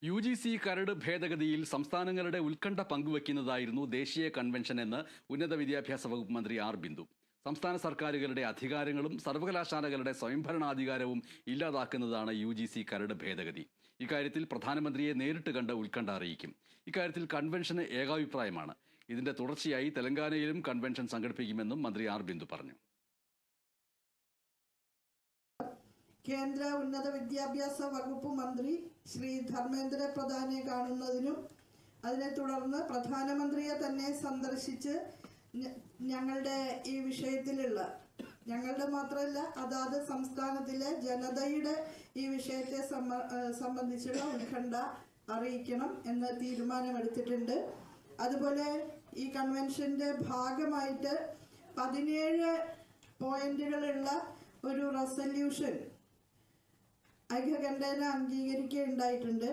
UGC കരട് ഭേദഗതിയിൽ സംസ്ഥാനങ്ങളുടെ ഉത്കണ്ഠ പങ്കുവയ്ക്കുന്നതായിരുന്നു ദേശീയ കൺവെൻഷൻ എന്ന് ഉന്നത വിദ്യാഭ്യാസ വകുപ്പ് മന്ത്രി ആർ ബിന്ദു. സംസ്ഥാന സർക്കാരുകളുടെ അധികാരങ്ങളും സർവകലാശാലകളുടെ സ്വയംഭരണാധികാരവും ഇല്ലാതാക്കുന്നതാണ് UGC കരട് ഭേദഗതി. ഇക്കാര്യത്തിൽ പ്രധാനമന്ത്രിയെ നേരിട്ട് കണ്ട് ഉത്കണ്ഠ അറിയിക്കും. ഇക്കാര്യത്തിൽ കൺവെൻഷന് ഏകാഭിപ്രായമാണ്. ഇതിന്റെ തുടർച്ചയായി തെലങ്കാനയിലും കൺവെൻഷൻ സംഘടിപ്പിക്കുമെന്നും മന്ത്രി ആർ ബിന്ദു പറഞ്ഞു. കേന്ദ്ര ഉന്നത വിദ്യാഭ്യാസ വകുപ്പ് മന്ത്രി ശ്രീ ധർമ്മേന്ദ്ര പ്രധാനെ കാണുന്നതിനും അതിനെ തുടർന്ന് പ്രധാനമന്ത്രിയെ തന്നെ സന്ദർശിച്ച് ഞങ്ങളുടെ ഈ വിഷയത്തിലുള്ള ഞങ്ങളുടെ മാത്രമല്ല അതാത് സംസ്ഥാനത്തിലെ ജനതയുടെ ഈ വിഷയത്തെ സംബന്ധിച്ചുള്ള ഉത്കണ്ഠ അറിയിക്കണം എന്ന് തീരുമാനമെടുത്തിട്ടുണ്ട്. അതുപോലെ ഈ കൺവെൻഷന്റെ ഭാഗമായിട്ട് 17 പോയിന്റുകളുള്ള ഒരു റെസല്യൂഷൻ ഐക്യകണ്ഠേന അംഗീകരിക്കുകയുണ്ടായിട്ടുണ്ട്.